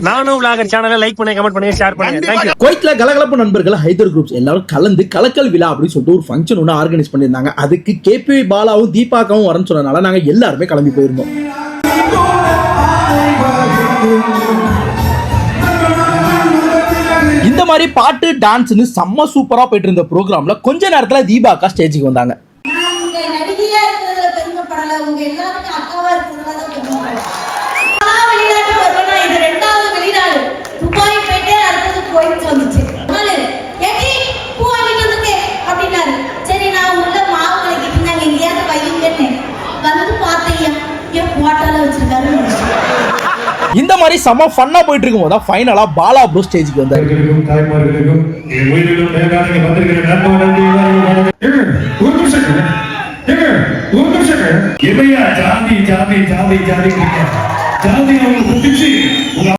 நானும் விளாகர் சேனலை லைக் பண்ணுங்க, கமெண்ட் பண்ணுங்க, ஷேர் பண்ணுங்க. குவைத்ல கலகலப்பு நண்பர்கள் ஹைதர் குரூப்ஸ் எல்லாரும் கலந்து கலக்கல் விழா அப்படின்னு சொல்லிட்டு ஒரு ஃபங்க்ஷன் ஒன்று ஆர்கனைஸ் பண்ணியிருந்தாங்க. அதுக்கு கேபி பாலாவும் தீபாக்காவும் வரன்னு சொன்னதுனால நாங்க எல்லாருமே கிளம்பி போயிருந்தோம். இந்த மாதிரி பாட்டு டான்ஸ்னு செம்ம சூப்பரா போயிட்டு இருந்த ப்ரோக்ராம்ல கொஞ்ச நேரத்துல தீபாக்கா ஸ்டேஜுக்கு வந்தாங்க. இந்த மாதிரி செம ஃபன்னா போயிட்டு இருக்கும் போது ஃபைனலா பாலா ப்ரோ ஸ்டேஜுக்கு வந்தாரு. ஜாதி